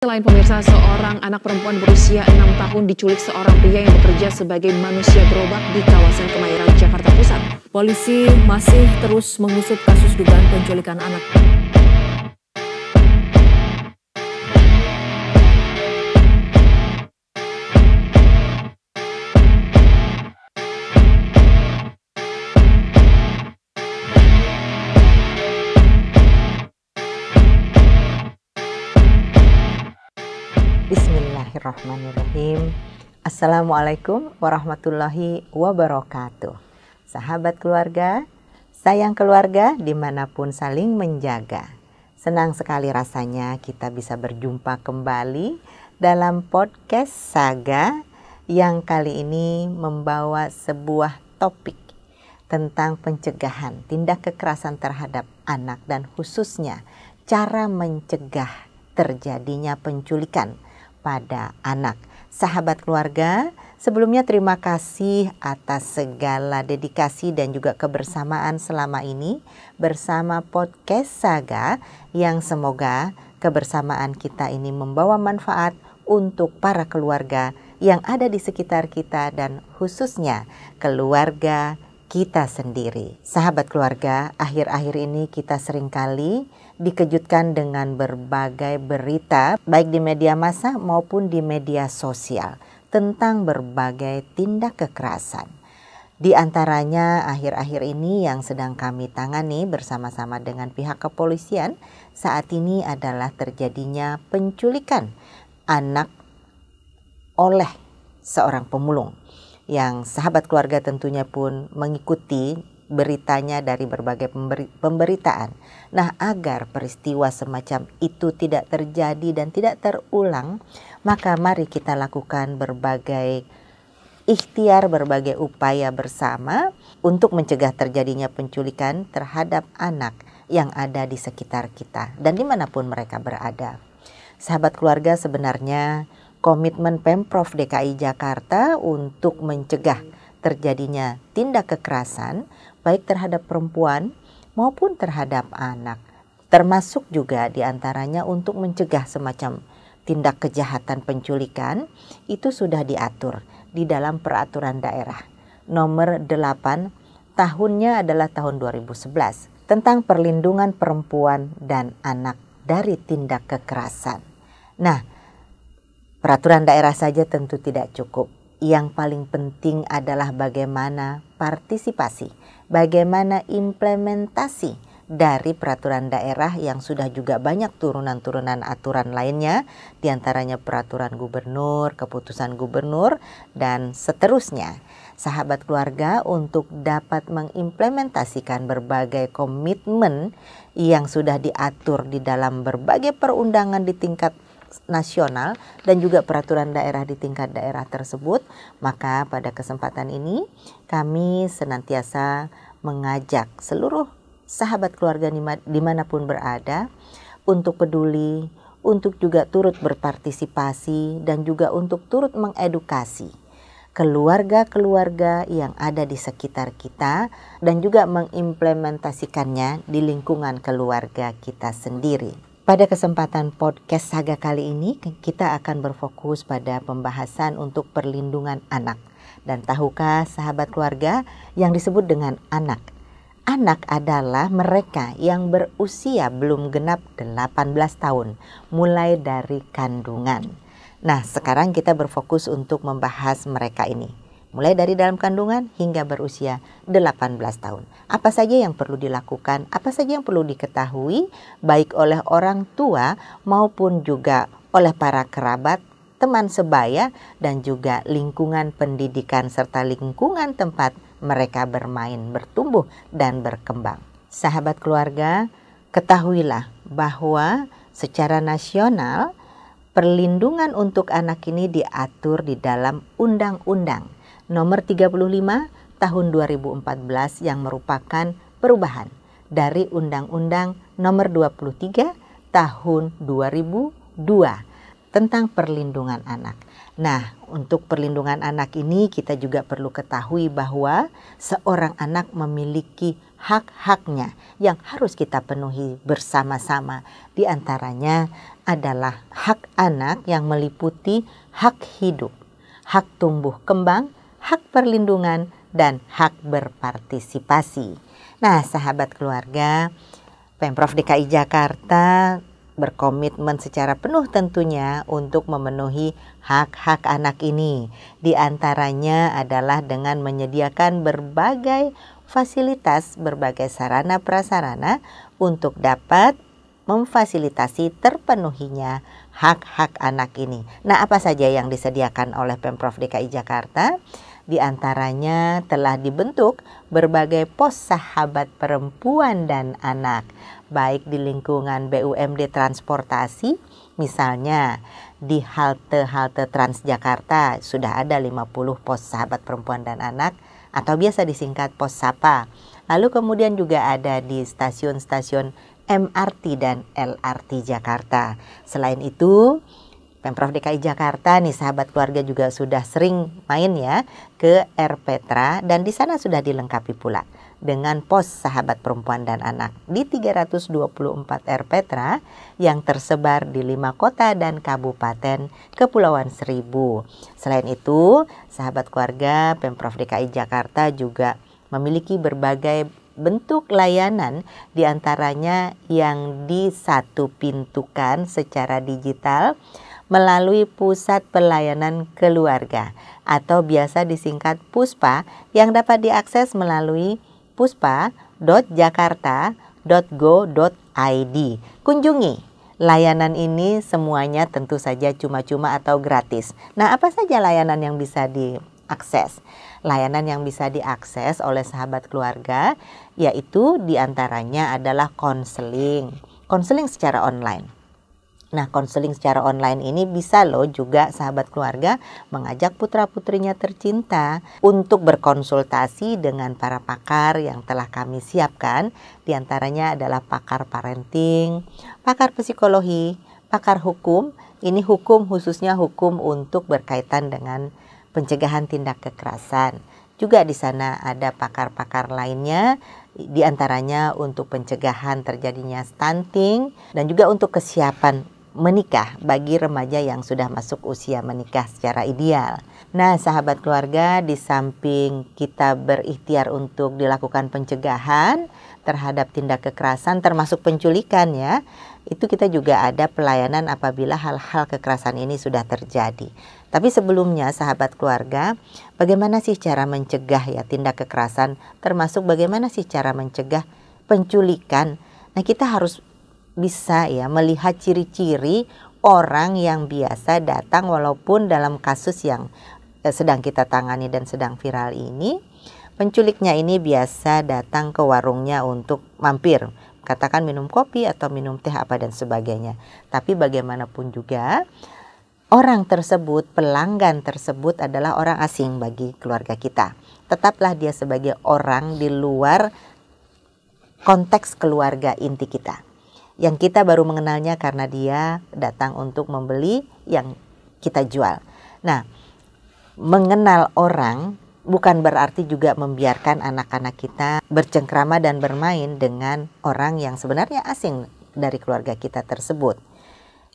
Selain pemirsa, seorang anak perempuan berusia 6 tahun diculik seorang pria yang bekerja sebagai manusia gerobak di kawasan Kemayoran, Jakarta Pusat. Polisi masih terus mengusut kasus dugaan penculikan anak. Bismillahirrahmanirrahim. Assalamualaikum warahmatullahi wabarakatuh. Sahabat keluarga, sayang keluarga dimanapun saling menjaga. Senang sekali rasanya kita bisa berjumpa kembali dalam podcast Saga yang kali ini membawa sebuah topik tentang pencegahan tindak kekerasan terhadap anak dan khususnya cara mencegah terjadinya penculikan pada anak. Sahabat keluarga, sebelumnya terima kasih atas segala dedikasi dan juga kebersamaan selama ini bersama podcast Saga yang semoga kebersamaan kita ini membawa manfaat untuk para keluarga yang ada di sekitar kita dan khususnya keluarga kita sendiri. Sahabat keluarga, akhir-akhir ini kita seringkali dikejutkan dengan berbagai berita baik di media massa maupun di media sosial tentang berbagai tindak kekerasan. Di antaranya akhir-akhir ini yang sedang kami tangani bersama-sama dengan pihak kepolisian saat ini adalah terjadinya penculikan anak oleh seorang pemulung, yang sahabat keluarga tentunya pun mengikuti beritanya dari berbagai pemberitaan. Nah, agar peristiwa semacam itu tidak terjadi dan tidak terulang, maka mari kita lakukan berbagai ikhtiar, berbagai upaya bersama untuk mencegah terjadinya penculikan terhadap anak yang ada di sekitar kita dan dimanapun mereka berada. Sahabat keluarga, sebenarnya komitmen Pemprov DKI Jakarta untuk mencegah terjadinya tindak kekerasan baik terhadap perempuan maupun terhadap anak, termasuk juga diantaranya untuk mencegah semacam tindak kejahatan penculikan, itu sudah diatur di dalam peraturan daerah nomor 8 tahunnya adalah tahun 2011 tentang perlindungan perempuan dan anak dari tindak kekerasan. Nah, peraturan daerah saja tentu tidak cukup. Yang paling penting adalah bagaimana partisipasi, bagaimana implementasi dari peraturan daerah yang sudah juga banyak turunan-turunan aturan lainnya, diantaranya peraturan gubernur, keputusan gubernur, dan seterusnya. Sahabat keluarga, untuk dapat mengimplementasikan berbagai komitmen yang sudah diatur di dalam berbagai perundangan di tingkat nasional dan juga peraturan daerah di tingkat daerah tersebut, maka pada kesempatan ini kami senantiasa mengajak seluruh sahabat keluarga dimanapun berada untuk peduli, untuk juga turut berpartisipasi dan juga untuk turut mengedukasi keluarga-keluarga yang ada di sekitar kita dan juga mengimplementasikannya di lingkungan keluarga kita sendiri. Pada kesempatan podcast Saga kali ini kita akan berfokus pada pembahasan untuk perlindungan anak. Dan tahukah sahabat keluarga yang disebut dengan anak? Anak adalah mereka yang berusia belum genap 18 tahun, mulai dari kandungan. Nah, sekarang kita berfokus untuk membahas mereka ini. Mulai dari dalam kandungan hingga berusia 18 tahun. Apa saja yang perlu dilakukan, apa saja yang perlu diketahui baik oleh orang tua maupun juga oleh para kerabat, teman sebaya dan juga lingkungan pendidikan serta lingkungan tempat mereka bermain, bertumbuh dan berkembang. Sahabat keluarga, ketahuilah bahwa secara nasional perlindungan untuk anak ini diatur di dalam Undang-Undang nomor 35 tahun 2014 yang merupakan perubahan dari Undang-Undang nomor 23 tahun 2002 tentang perlindungan anak. Nah, untuk perlindungan anak ini kita juga perlu ketahui bahwa seorang anak memiliki hak-haknya yang harus kita penuhi bersama-sama. Di antaranya adalah hak anak yang meliputi hak hidup, hak tumbuh kembang, hak perlindungan, dan hak berpartisipasi. Nah, sahabat keluarga, Pemprov DKI Jakarta berkomitmen secara penuh tentunya untuk memenuhi hak-hak anak ini. Di antaranya adalah dengan menyediakan berbagai fasilitas, berbagai sarana prasarana untuk dapat memfasilitasi terpenuhinya hak-hak anak ini. Nah, apa saja yang disediakan oleh Pemprov DKI Jakarta? Di antaranya telah dibentuk berbagai pos sahabat perempuan dan anak, baik di lingkungan BUMD transportasi, misalnya di halte-halte Transjakarta sudah ada 50 pos sahabat perempuan dan anak atau biasa disingkat pos SAPA. Lalu kemudian juga ada di stasiun-stasiun MRT dan LRT Jakarta. Selain itu, Pemprov DKI Jakarta nih sahabat keluarga juga sudah sering main ya ke RPtra, dan di sana sudah dilengkapi pula dengan pos sahabat perempuan dan anak di 324 RPtra yang tersebar di 5 kota dan kabupaten Kepulauan Seribu. Selain itu, sahabat keluarga, Pemprov DKI Jakarta juga memiliki berbagai bentuk layanan, diantaranya yang disatu pintukan secara digital melalui Pusat Pelayanan Keluarga atau biasa disingkat PUSPA, yang dapat diakses melalui puspa.jakarta.go.id. Kunjungi layanan ini, semuanya tentu saja cuma-cuma atau gratis. Nah, apa saja layanan yang bisa diakses? Layanan yang bisa diakses oleh sahabat keluarga yaitu diantaranya adalah konseling secara online. Nah, konseling secara online ini bisa loh juga sahabat keluarga mengajak putra-putrinya tercinta untuk berkonsultasi dengan para pakar yang telah kami siapkan. Di antaranya adalah pakar parenting, pakar psikologi, pakar hukum. Ini hukum, khususnya hukum untuk berkaitan dengan pencegahan tindak kekerasan. Juga di sana ada pakar-pakar lainnya, di antaranya untuk pencegahan terjadinya stunting dan juga untuk kesiapan menikah bagi remaja yang sudah masuk usia menikah secara ideal. Nah, sahabat keluarga, di samping kita berikhtiar untuk dilakukan pencegahan terhadap tindak kekerasan termasuk penculikan ya, itu kita juga ada pelayanan apabila hal-hal kekerasan ini sudah terjadi. Tapi sebelumnya sahabat keluarga, bagaimana sih cara mencegah ya tindak kekerasan, termasuk bagaimana sih cara mencegah penculikan? Nah, kita harus bisa ya melihat ciri-ciri orang yang biasa datang, walaupun dalam kasus yang sedang kita tangani dan sedang viral ini, penculiknya ini biasa datang ke warungnya untuk mampir, katakan minum kopi atau minum teh apa dan sebagainya. Tapi bagaimanapun juga orang tersebut, pelanggan tersebut adalah orang asing bagi keluarga kita. Tetaplah dia sebagai orang di luar konteks keluarga inti kita, yang kita baru mengenalnya karena dia datang untuk membeli yang kita jual. Nah, mengenal orang bukan berarti juga membiarkan anak-anak kita bercengkrama dan bermain dengan orang yang sebenarnya asing dari keluarga kita tersebut.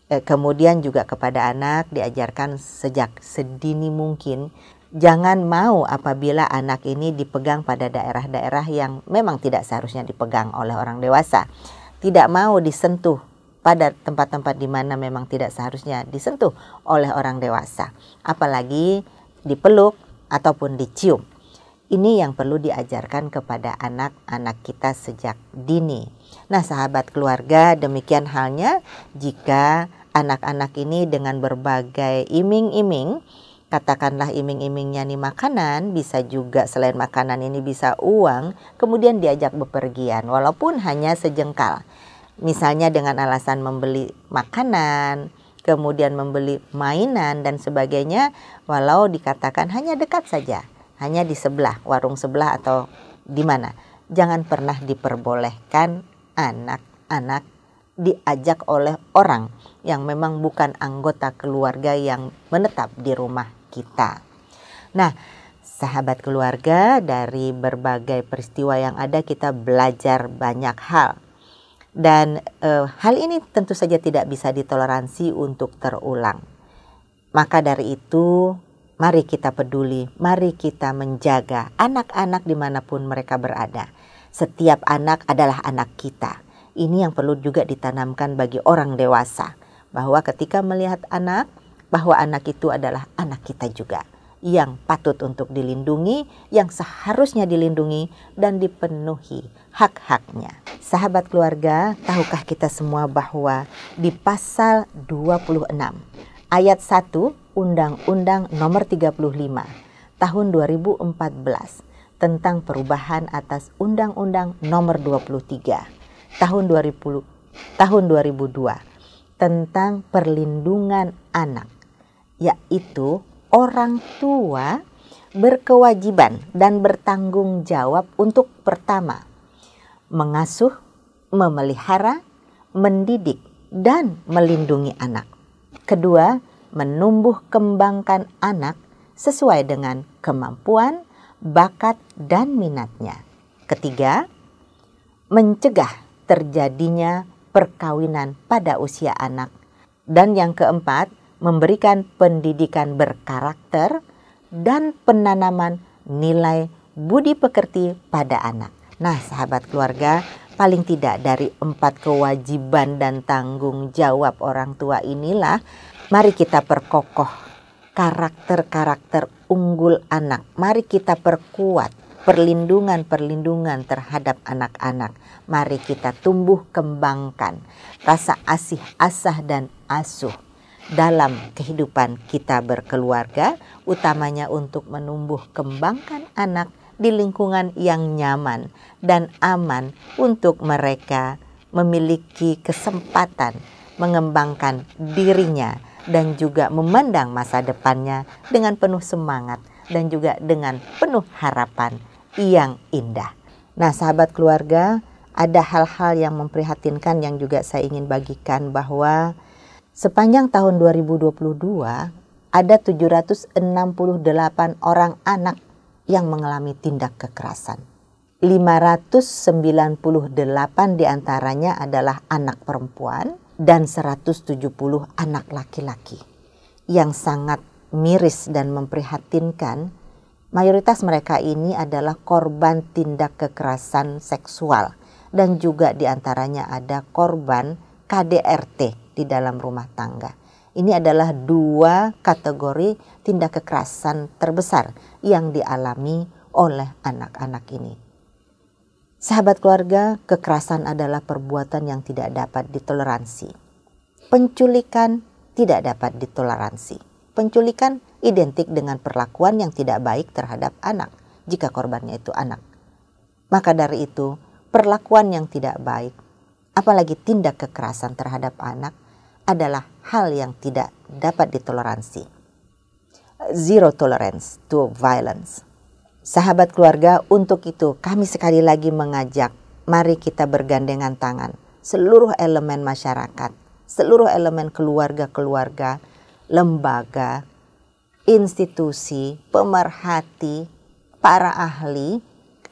Kemudian juga kepada anak diajarkan sejak sedini mungkin, jangan mau apabila anak ini dipegang pada daerah-daerah yang memang tidak seharusnya dipegang oleh orang dewasa. Tidak mau disentuh pada tempat-tempat di mana memang tidak seharusnya disentuh oleh orang dewasa. Apalagi dipeluk ataupun dicium. Ini yang perlu diajarkan kepada anak-anak kita sejak dini. Nah, sahabat keluarga, demikian halnya jika anak-anak ini dengan berbagai iming-iming, katakanlah iming-imingnya nih makanan, bisa juga selain makanan ini bisa uang, kemudian diajak bepergian walaupun hanya sejengkal. Misalnya dengan alasan membeli makanan, kemudian membeli mainan dan sebagainya, walau dikatakan hanya dekat saja, hanya di sebelah, warung sebelah atau di mana. Jangan pernah diperbolehkan anak-anak diajak oleh orang yang memang bukan anggota keluarga yang menetap di rumah kita. Nah, Sahabat keluarga, dari berbagai peristiwa yang ada kita belajar banyak hal. Dan hal ini tentu saja tidak bisa ditoleransi untuk terulang. Maka dari itu, mari kita peduli, mari kita menjaga anak-anak dimanapun mereka berada. Setiap anak adalah anak kita. Ini yang perlu juga ditanamkan bagi orang dewasa. Bahwa ketika melihat anak, bahwa anak itu adalah anak kita juga. Yang patut untuk dilindungi, yang seharusnya dilindungi dan dipenuhi hak-haknya. Sahabat keluarga, tahukah kita semua bahwa di pasal 26 ayat 1 Undang-Undang Nomor 35 Tahun 2014 tentang perubahan atas Undang-Undang Nomor 23 Tahun 2002 tentang perlindungan anak, yaitu orang tua berkewajiban dan bertanggung jawab untuk pertama, mengasuh, memelihara, mendidik, dan melindungi anak. Kedua, menumbuh kembangkan anak sesuai dengan kemampuan, bakat, dan minatnya. Ketiga, mencegah terjadinya perkawinan pada usia anak. Dan yang keempat, memberikan pendidikan berkarakter dan penanaman nilai budi pekerti pada anak. Nah, sahabat keluarga, paling tidak dari 4 kewajiban dan tanggung jawab orang tua inilah, mari kita perkokoh karakter-karakter unggul anak. Mari kita perkuat perlindungan terhadap anak-anak. Mari kita tumbuh kembangkan rasa asih-asah dan asuh dalam kehidupan kita berkeluarga, utamanya untuk menumbuh kembangkan anak di lingkungan yang nyaman dan aman untuk mereka memiliki kesempatan mengembangkan dirinya dan juga memandang masa depannya dengan penuh semangat dan juga dengan penuh harapan yang indah. Nah, sahabat keluarga, ada hal-hal yang memprihatinkan yang juga saya ingin bagikan, bahwa sepanjang tahun 2022 ada 768 orang anak yang mengalami tindak kekerasan. 598 diantaranya adalah anak perempuan dan 170 anak laki-laki. Yang sangat miris dan memprihatinkan, mayoritas mereka ini adalah korban tindak kekerasan seksual dan juga diantaranya ada korban KDRT di dalam rumah tangga. Ini adalah 2 kategori tindak kekerasan terbesar yang dialami oleh anak-anak ini. Sahabat keluarga, kekerasan adalah perbuatan yang tidak dapat ditoleransi. Penculikan tidak dapat ditoleransi. Penculikan identik dengan perlakuan yang tidak baik terhadap anak jika korbannya itu anak. Maka dari itu, perlakuan yang tidak baik, apalagi tindak kekerasan terhadap anak, adalah hal yang tidak dapat ditoleransi. Zero tolerance to violence. Sahabat keluarga, untuk itu kami sekali lagi mengajak, mari kita bergandengan tangan, seluruh elemen masyarakat, seluruh elemen keluarga-keluarga, lembaga, institusi, pemerhati, para ahli,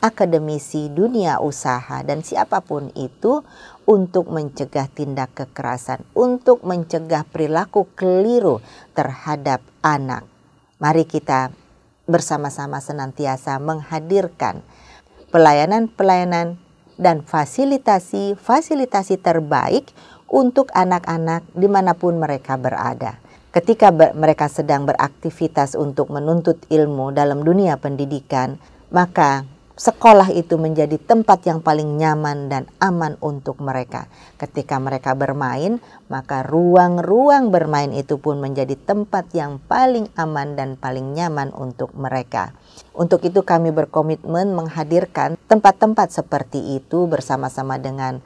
akademisi, dunia usaha, dan siapapun itu untuk mencegah tindak kekerasan, untuk mencegah perilaku keliru terhadap anak. Mari kita bersama-sama senantiasa menghadirkan pelayanan-pelayanan dan fasilitasi terbaik untuk anak-anak dimanapun mereka berada. Ketika mereka sedang beraktivitas untuk menuntut ilmu dalam dunia pendidikan, maka sekolah itu menjadi tempat yang paling nyaman dan aman untuk mereka. Ketika mereka bermain, maka ruang-ruang bermain itu pun menjadi tempat yang paling aman dan paling nyaman untuk mereka. Untuk itu kami berkomitmen menghadirkan tempat-tempat seperti itu bersama-sama dengan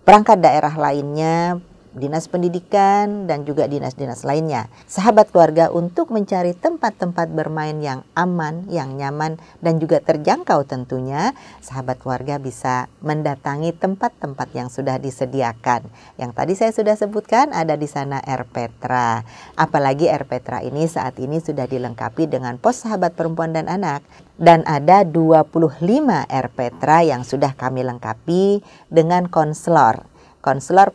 perangkat daerah lainnya, Dinas Pendidikan, dan juga dinas-dinas lainnya. Sahabat keluarga, untuk mencari tempat-tempat bermain yang aman, yang nyaman, dan juga terjangkau tentunya, sahabat keluarga bisa mendatangi tempat-tempat yang sudah disediakan. Yang tadi saya sudah sebutkan ada di sana R-Petra. Apalagi R-Petra ini saat ini sudah dilengkapi dengan pos sahabat perempuan dan anak. Dan ada 25 R-Petra yang sudah kami lengkapi dengan konselor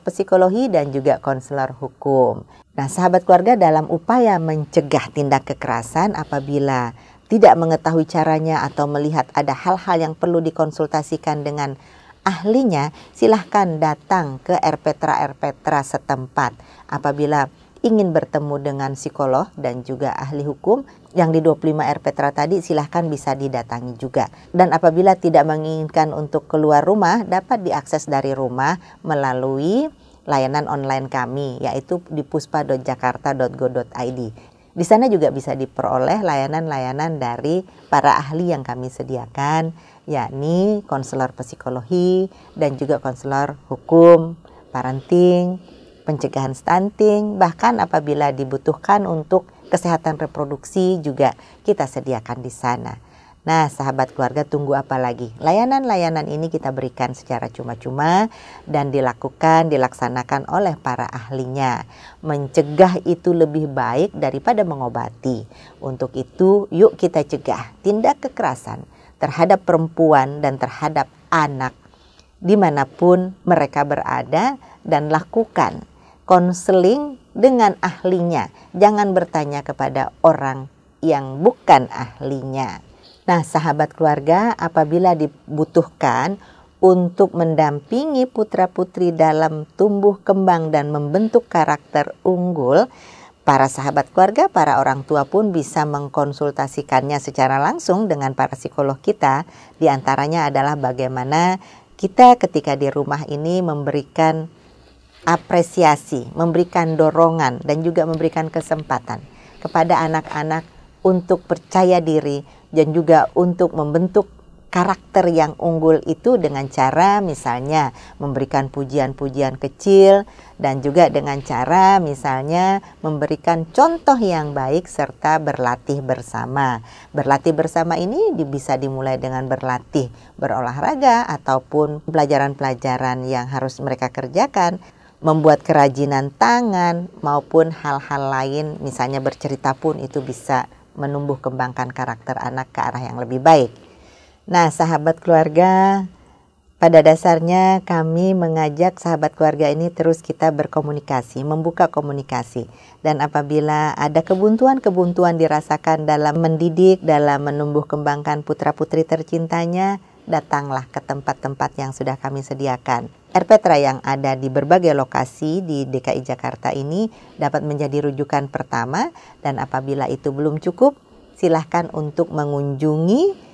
psikologi dan juga konselor hukum. Nah, sahabat keluarga, dalam upaya mencegah tindak kekerasan apabila tidak mengetahui caranya atau melihat ada hal-hal yang perlu dikonsultasikan dengan ahlinya, silahkan datang ke R-Petra setempat. Apabila ingin bertemu dengan psikolog dan juga ahli hukum yang di 25 R-Petra tadi, silahkan bisa didatangi juga. Dan apabila tidak menginginkan untuk keluar rumah, dapat diakses dari rumah melalui layanan online kami, yaitu di puspa.jakarta.go.id. Di sana juga bisa diperoleh layanan-layanan dari para ahli yang kami sediakan, yakni konselor psikologi dan juga konselor hukum, parenting, pencegahan stunting, bahkan apabila dibutuhkan untuk kesehatan reproduksi juga kita sediakan di sana. Nah, sahabat keluarga, tunggu apa lagi? Layanan-layanan ini kita berikan secara cuma-cuma dan dilaksanakan oleh para ahlinya. Mencegah itu lebih baik daripada mengobati. Untuk itu, yuk kita cegah tindak kekerasan terhadap perempuan dan terhadap anak dimanapun mereka berada, dan lakukan konseling dengan ahlinya. Jangan bertanya kepada orang yang bukan ahlinya. Nah, sahabat keluarga, apabila dibutuhkan untuk mendampingi putra-putri dalam tumbuh kembang dan membentuk karakter unggul, para sahabat keluarga, para orang tua pun bisa mengkonsultasikannya secara langsung dengan para psikolog kita. Di antaranya adalah bagaimana kita ketika di rumah ini memberikan apresiasi, memberikan dorongan, dan juga memberikan kesempatan kepada anak-anak untuk percaya diri dan juga untuk membentuk karakter yang unggul itu dengan cara misalnya memberikan pujian-pujian kecil, dan juga dengan cara misalnya memberikan contoh yang baik serta berlatih bersama. Berlatih bersama ini bisa dimulai dengan berlatih berolahraga ataupun pelajaran-pelajaran yang harus mereka kerjakan, membuat kerajinan tangan maupun hal-hal lain, misalnya bercerita pun itu bisa menumbuh kembangkan karakter anak ke arah yang lebih baik. Nah, sahabat keluarga, pada dasarnya kami mengajak sahabat keluarga ini terus kita berkomunikasi, membuka komunikasi. Dan apabila ada kebuntuan-kebuntuan dirasakan dalam mendidik, dalam menumbuh kembangkan putra-putri tercintanya, datanglah ke tempat-tempat yang sudah kami sediakan. R-Petra yang ada di berbagai lokasi di DKI Jakarta ini dapat menjadi rujukan pertama, dan apabila itu belum cukup, silahkan untuk mengunjungi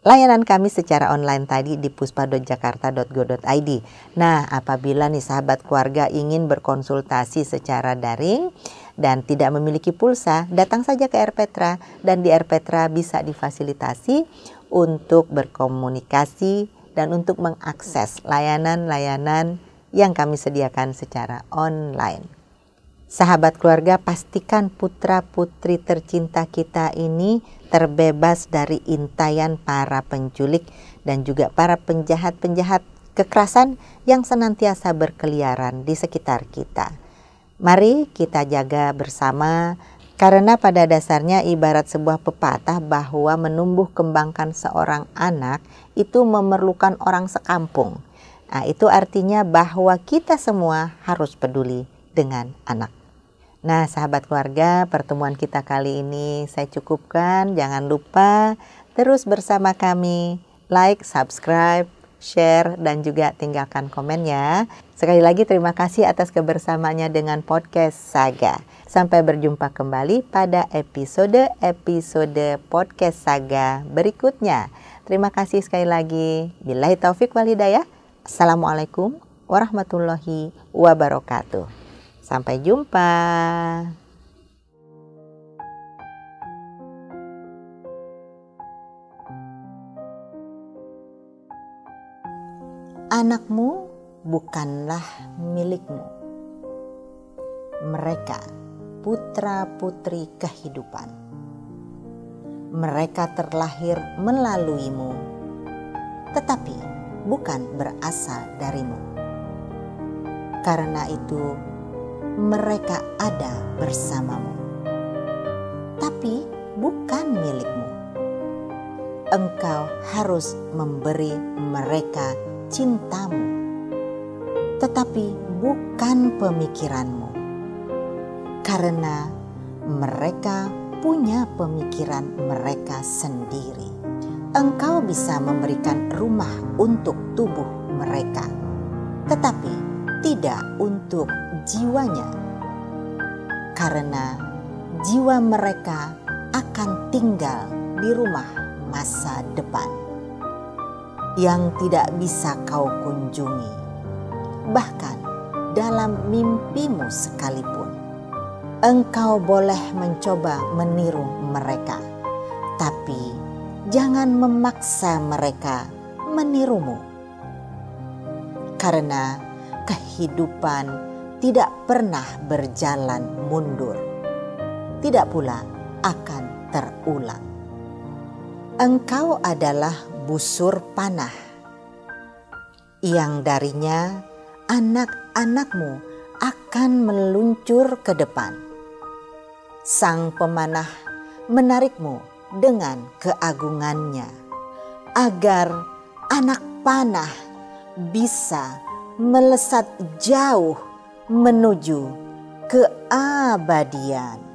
layanan kami secara online tadi di puspa.jakarta.go.id. Nah, apabila nih sahabat keluarga ingin berkonsultasi secara daring dan tidak memiliki pulsa, datang saja ke R-Petra, dan di R-Petra bisa difasilitasi untuk berkomunikasi dan untuk mengakses layanan-layanan yang kami sediakan secara online. Sahabat keluarga, pastikan putra-putri tercinta kita ini terbebas dari intayan para penculik dan juga para penjahat-penjahat kekerasan yang senantiasa berkeliaran di sekitar kita. Mari kita jaga bersama, karena pada dasarnya ibarat sebuah pepatah bahwa menumbuh kembangkan seorang anak itu memerlukan orang sekampung. Nah, itu artinya bahwa kita semua harus peduli dengan anak. Nah, sahabat keluarga, pertemuan kita kali ini saya cukupkan. Jangan lupa terus bersama kami, like, subscribe, share, dan juga tinggalkan komen ya. Sekali lagi terima kasih atas kebersamaannya dengan podcast Saga. Sampai berjumpa kembali pada episode podcast Saga berikutnya. Terima kasih sekali lagi. Billahi taufik wal hidayah. Assalamualaikum warahmatullahi wabarakatuh. Sampai jumpa. Anakmu bukanlah milikmu, mereka putra-putri kehidupan. Mereka terlahir melaluimu, tetapi bukan berasal darimu. Karena itu, mereka ada bersamamu, tapi bukan milikmu. Engkau harus memberi mereka cintamu, tetapi bukan pemikiranmu, karena mereka punya pemikiran mereka sendiri. Engkau bisa memberikan rumah untuk tubuh mereka, tetapi tidak untuk jiwanya, karena jiwa mereka akan tinggal di rumah masa depan yang tidak bisa kau kunjungi, bahkan dalam mimpimu sekalipun. Engkau boleh mencoba meniru mereka, tapi jangan memaksa mereka menirumu, karena kehidupan tidak pernah berjalan mundur, tidak pula akan terulang. Engkau adalah busur panah yang darinya anak-anakmu akan meluncur ke depan. Sang pemanah menarikmu dengan keagungannya, agar anak panah bisa melesat jauh menuju keabadian.